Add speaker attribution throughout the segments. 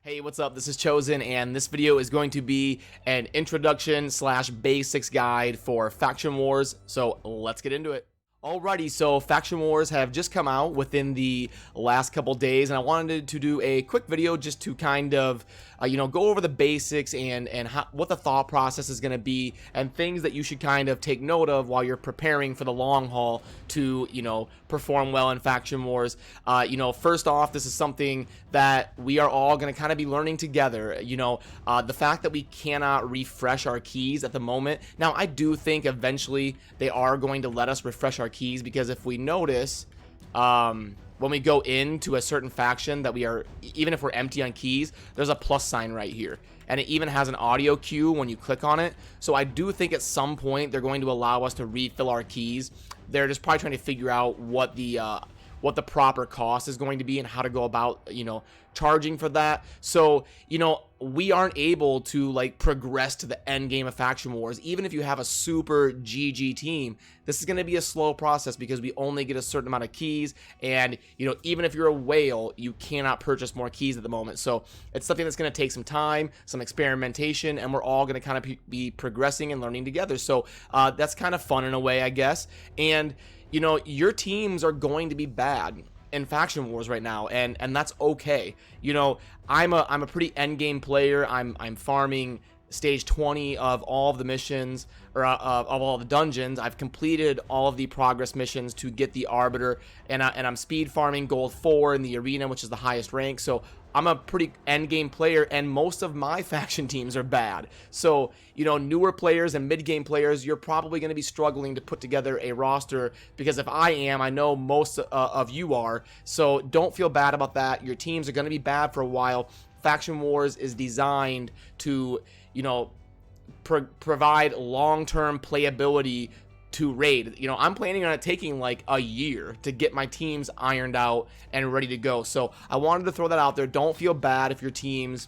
Speaker 1: Hey, what's up? This is Chosen, and this video is going to be an introduction / basics guide for Faction Wars, so let's get into it. Alrighty, so Faction Wars have just come out within the last couple days, and I wanted to do a quick video just to kind of, go over the basics and what the thought process is going to be, and things that you should kind of take note of while you're preparing for the long haul to, perform well in Faction Wars. First off, this is something that we are all going to kind of be learning together. The fact that we cannot refresh our keys at the moment. Now, I do think eventually they are going to let us refresh our keys, because if we notice, when we go into a certain faction that we are, even if we're empty on keys, there's a plus sign right here, and it even has an audio cue when you click on it. So I do think at some point they're going to allow us to refill our keys. They're just probably trying to figure out what the proper cost is going to be and how to go about, charging for that. So, we aren't able to progress to the end game of Faction Wars. Even if you have a super GG team, this is going to be a slow process because we only get a certain amount of keys. And, even if you're a whale, you cannot purchase more keys at the moment. So it's something that's going to take some time, some experimentation, and we're all going to kind of be progressing and learning together. So that's kind of fun in a way, I guess. And, your teams are going to be bad in Faction Wars right now, and that's okay. I'm a pretty end game player. I'm farming stage 20 of all of the missions, or of all the dungeons. I've completed all of the progress missions to get the Arbiter, and I'm speed farming gold 4 in the arena, which is the highest rank. So I'm a pretty end game player, and most of my faction teams are bad. So, newer players and mid game players, you're probably going to be struggling to put together a roster, because if I am, I know most of you are. So don't feel bad about that. Your teams are going to be bad for a while. Faction Wars is designed to, provide long-term playability to raid. I'm planning on it taking like a year to get my teams ironed out and ready to go. So I wanted to throw that out there. Don't feel bad if your teams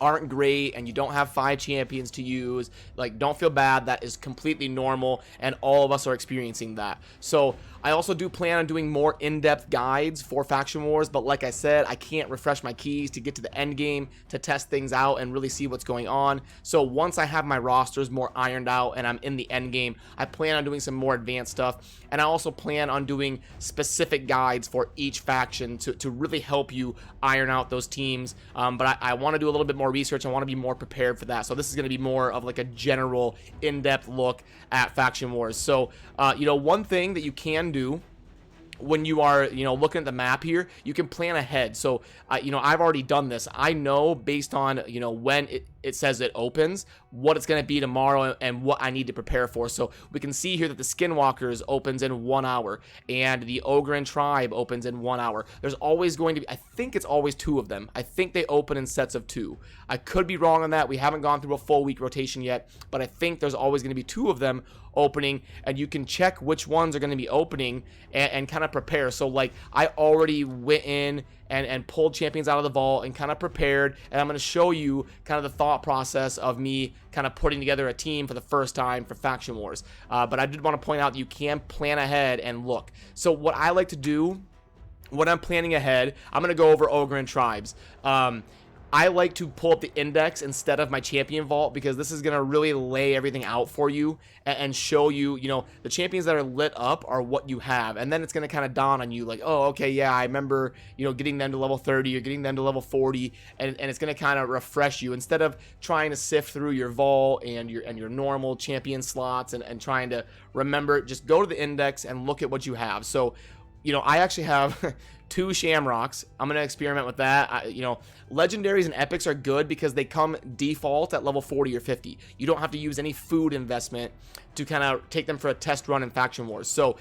Speaker 1: aren't great and you don't have 5 champions to use. Don't feel bad. That is completely normal, and all of us are experiencing that. So I also do plan on doing more in-depth guides for Faction Wars, but like I said, I can't refresh my keys to get to the end game to test things out and really see what's going on. So once I have my rosters more ironed out and I'm in the end game, I plan on doing some more advanced stuff, and I also plan on doing specific guides for each faction to really help you iron out those teams. But I want to do a little bit more research. I want to be more prepared for that. So this is going to be more of like a general in-depth look at Faction Wars. So one thing that you can do when you are looking at the map here, you can plan ahead. So I've already done this. I know based on when it says it opens, what it's going to be tomorrow and what I need to prepare for. So we can see here that the Skinwalkers opens in 1 hour, and the Ogren Tribe opens in 1 hour. There's always going to be, I think it's always 2 of them. I think they open in sets of 2. I could be wrong on that. We haven't gone through a full week rotation yet, but I think there's always going to be 2 of them opening, and you can check which ones are going to be opening and kind of prepare. So I already went in and pulled champions out of the vault and kind of prepared, and I'm going to show you kind of the thought process of me kind of putting together a team for the first time for Faction Wars. But I did want to point out that you can plan ahead and look. So what I like to do when I'm planning ahead, I'm going to go over Ogren Tribes. I like to pull up the index instead of my champion vault, because this is going to really lay everything out for you and show you, the champions that are lit up are what you have. And then it's going to kind of dawn on you oh, okay, yeah, I remember, getting them to level 30 or getting them to level 40. And it's going to kind of refresh you instead of trying to sift through your vault and your normal champion slots and trying to remember. Just go to the index and look at what you have. So, I actually have 2 Shamrocks. I'm going to experiment with that. Legendaries and epics are good because they come default at level 40 or 50. You don't have to use any food investment to kind of take them for a test run in Faction Wars. So,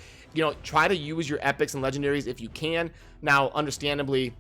Speaker 1: try to use your epics and legendaries if you can. Now, understandably,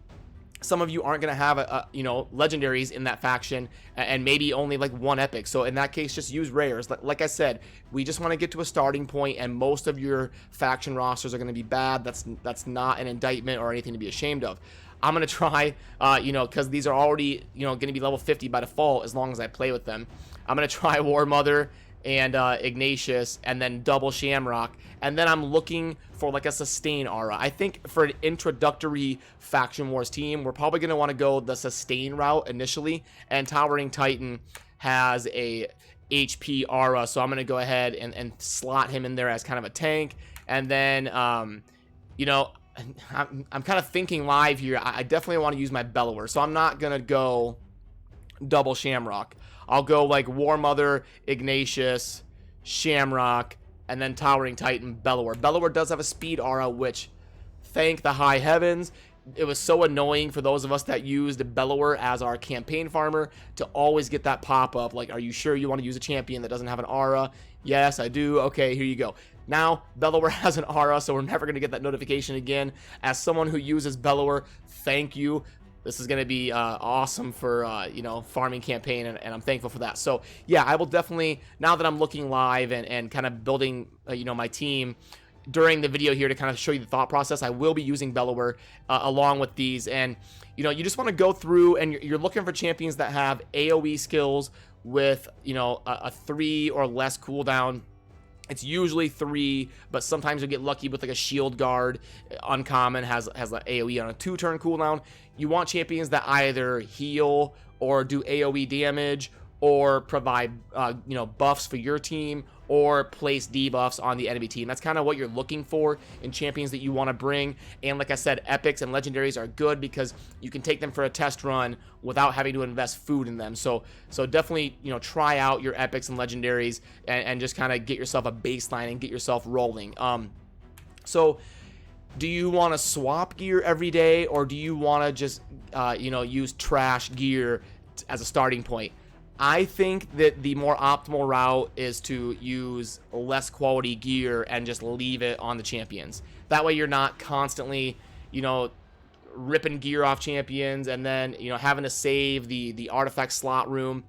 Speaker 1: some of you aren't going to have legendaries in that faction, and maybe only 1 epic. So in that case, just use rares. Like I said, we just want to get to a starting point, and most of your faction rosters are going to be bad. That's not an indictment or anything to be ashamed of. I'm going to try, because these are already, going to be level 50 by default as long as I play with them. I'm going to try War Mother and Ignatius, and then double Shamrock, and then I'm looking for like a sustain aura. I think for an introductory Faction Wars team, we're probably going to want to go the sustain route initially, and Towering Titan has a HP aura, so I'm going to go ahead and slot him in there as kind of a tank. And then, you know, I'm kind of thinking live here. I definitely want to use my Bellower, so I'm not going to go double Shamrock. I'll go like War Mother, Ignatius, Shamrock, and then Towering Titan, Bellower. Bellower does have a speed aura, which, thank the high heavens, it was so annoying for those of us that used Bellower as our campaign farmer to always get that pop-up, like, are you sure you want to use a champion that doesn't have an aura? Yes, I do. Okay, here you go. Now, Bellower has an aura, so we're never going to get that notification again. As someone who uses Bellower, thank you. This is going to be awesome for, you know, farming campaign, and I'm thankful for that. So, yeah, I will definitely, now that I'm looking live and kind of building, you know, my team during the video here to kind of show you the thought process, I will be using Bellower along with these. And, you know, you just want to go through, and you're looking for champions that have AoE skills with, you know, a 3 or less cooldown. It's usually 3, but sometimes you get lucky with like a shield guard. Uncommon has like AoE on a 2-turn cooldown. You want champions that either heal or do AoE damage or provide you know, buffs for your team or place debuffs on the enemy team. That's kind of what you're looking for in champions that you want to bring. And like I said, epics and legendaries are good because you can take them for a test run without having to invest food in them. So definitely, you know, try out your epics and legendaries and just kind of get yourself a baseline and get yourself rolling. So do you want to swap gear every day, or do you want to just you know, use trash gear as a starting point? I think that the more optimal route is to use less quality gear and just leave it on the champions. That way you're not constantly, you know, ripping gear off champions and then, you know, having to save the artifact slot room,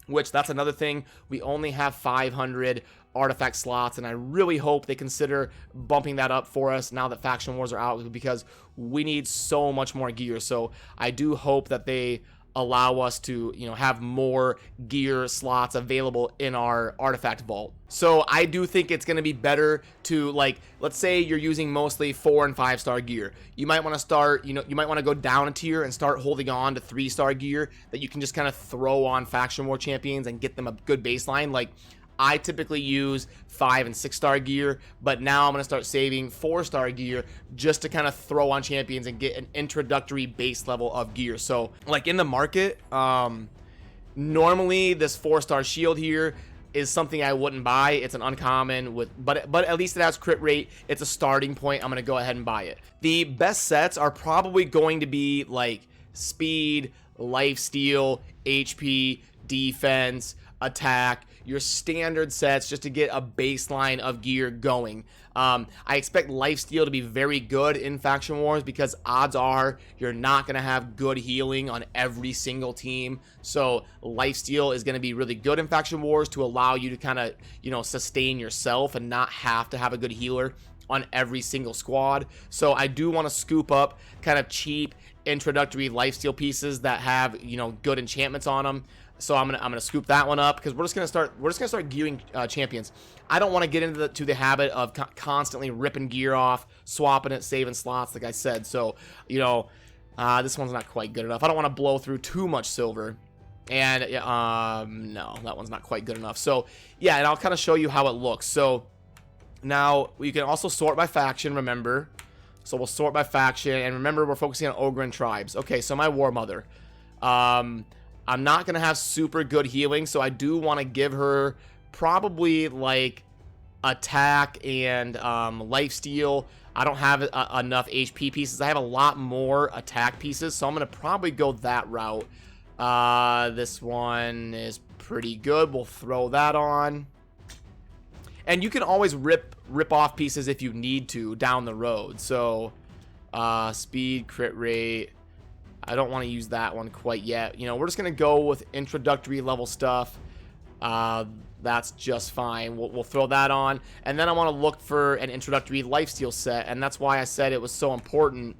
Speaker 1: which that's another thing. We only have 500 artifact slots, and I really hope they consider bumping that up for us now that Faction Wars are out, because we need so much more gear. So I do hope that they allow us to, you know, have more gear slots available in our artifact vault. So I do think it's going to be better to, like, let's say you're using mostly 4 and 5 star gear. You might want to start, you know, you might want to go down a tier and start holding on to 3-star gear that you can just kind of throw on Faction War champions and get them a good baseline. Like, I typically use 5 and 6-star gear, but now I'm going to start saving 4-star gear just to kind of throw on champions and get an introductory base level of gear. So, like in the market, normally this 4-star shield here is something I wouldn't buy. It's an uncommon, but at least it has crit rate. It's a starting point. I'm going to go ahead and buy it. The best sets are probably going to be like speed, lifesteal, HP, defense, attack, your standard sets, just to get a baseline of gear going. I expect lifesteal to be very good in Faction Wars because odds are you're not going to have good healing on every single team. So lifesteal is going to be really good in Faction Wars to allow you to kind of, you know, sustain yourself and not have to have a good healer on every single squad. So I do want to scoop up kind of cheap introductory lifesteal pieces that have, you know, good enchantments on them. So I'm gonna scoop that one up because we're just gonna start gearing champions. I don't want to get into the habit of constantly ripping gear off, swapping it, saving slots, like I said. So, you know, this one's not quite good enough. I don't want to blow through too much silver, and no, that one's not quite good enough. So yeah, and I'll kind of show you how it looks. So now you can also sort by faction. Remember, so we'll sort by faction, and remember we're focusing on Ogre and tribes. Okay, so my War Mother. I'm not going to have super good healing, so I do want to give her probably like attack and lifesteal. I don't have enough HP pieces. I have a lot more attack pieces, so I'm going to probably go that route. This one is pretty good. We'll throw that on. And you can always rip off pieces if you need to down the road. So speed, crit rate. I don't want to use that one quite yet. You know, we're just going to go with introductory level stuff. That's just fine. We'll throw that on. And then I want to look for an introductory lifesteal set. And that's why I said it was so important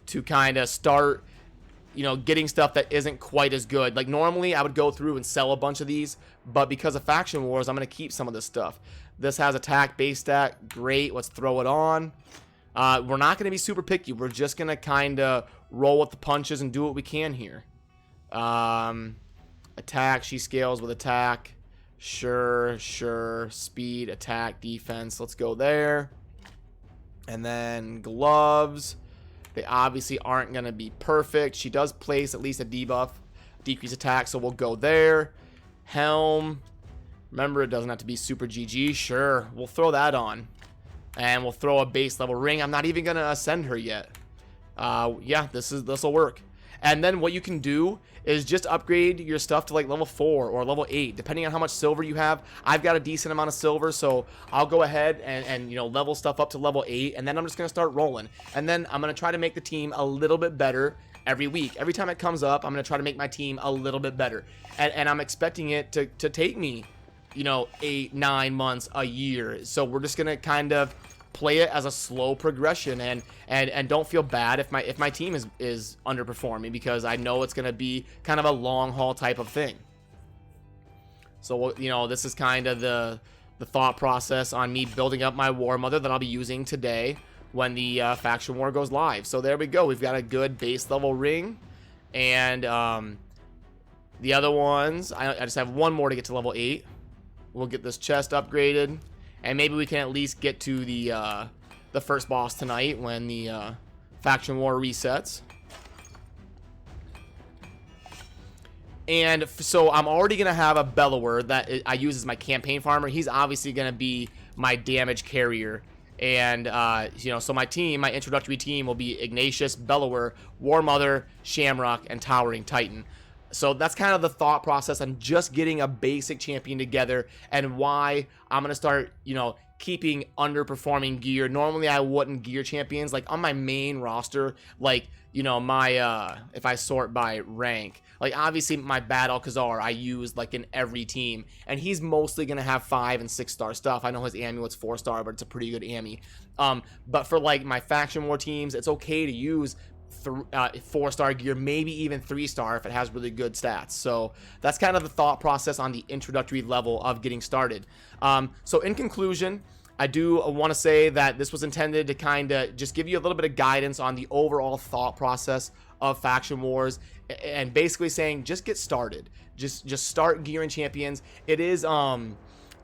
Speaker 1: to kind of start you know, getting stuff that isn't quite as good. Like normally I would go through and sell a bunch of these, but because of Faction Wars, I'm going to keep some of this stuff. This has attack base stat. Great. Let's throw it on. We're not going to be super picky. We're just going to kind of roll with the punches and do what we can here. Attack. She scales with attack. Sure. Speed, attack, defense. Let's go there. And then gloves. They obviously aren't going to be perfect. She does place at least a debuff, decrease attack, so we'll go there. Helm. Remember, it doesn't have to be super GG. Sure, we'll throw that on. And we'll throw a base level ring. I'm not even going to ascend her yet. Yeah, this will work. And then what you can do is just upgrade your stuff to like level 4 or level 8, depending on how much silver you have. I've got a decent amount of silver, so I'll go ahead and you know, level stuff up to level 8, and then I'm just going to start rolling. And then I'm going to try to make the team a little bit better every week. Every time it comes up, I'm going to try to make my team a little bit better. And I'm expecting it to take me, you know, 8, 9 months, a year. So we're just going to kind of play it as a slow progression, and don't feel bad if my team is underperforming, because I know it's going to be kind of a long haul type of thing. So, you know, this is kind of the thought process on me building up my War Mother that I'll be using today when the Faction War goes live. So there we go. We've got a good base level ring, and the other ones, I just have one more to get to level 8. We'll get this chest upgraded. And maybe we can at least get to the first boss tonight when the Faction War resets. And so I'm already going to have a Bellower that I use as my campaign farmer. He's obviously going to be my damage carrier. And, you know, so my team, my introductory team will be Ignatius, Bellower, War Mother, Shamrock, and Towering Titan. So that's kind of the thought process on just getting a basic champion together, and why I'm going to start, you know, keeping underperforming gear. Normally I wouldn't gear champions like on my main roster, like, you know, my if I sort by rank, like obviously my Bad Alcazar I use like in every team, and he's mostly going to have 5 and 6 star stuff. I know his amulet's 4 star, but it's a pretty good ami. But for like my Faction War teams, it's okay to use 4-star gear, maybe even 3-star if it has really good stats. So that's kind of the thought process on the introductory level of getting started. So in conclusion, I do want to say that this was intended to kind of just give you a little bit of guidance on the overall thought process of Faction Wars, and basically saying just get started, just start gearing champions. It is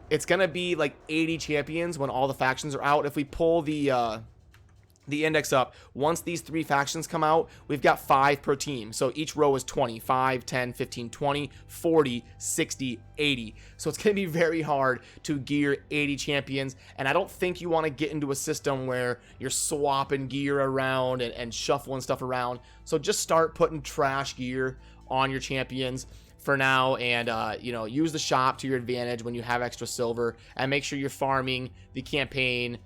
Speaker 1: it's gonna be like 80 champions when all the factions are out. If we pull the index up, once these 3 factions come out, we've got 5 per team. So each row is 20, 5, 10, 15, 20, 40, 60, 80. So it's going to be very hard to gear 80 champions. And I don't think you want to get into a system where you're swapping gear around and shuffling stuff around. So just start putting trash gear on your champions for now, and you know, use the shop to your advantage when you have extra silver, and make sure you're farming the campaign,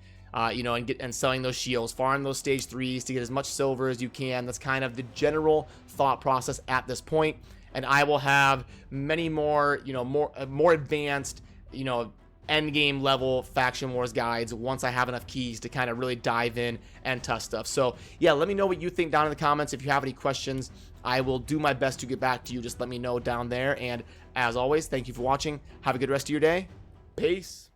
Speaker 1: you know, and selling those shields, farm those stage 3s to get as much silver as you can. That's kind of the general thought process at this point. And I will have many more, you know, more advanced, you know, end game level Faction Wars guides once I have enough keys to kind of really dive in and test stuff. So yeah, let me know what you think down in the comments. If you have any questions, I will do my best to get back to you. Just let me know down there. And as always, thank you for watching. Have a good rest of your day. Peace.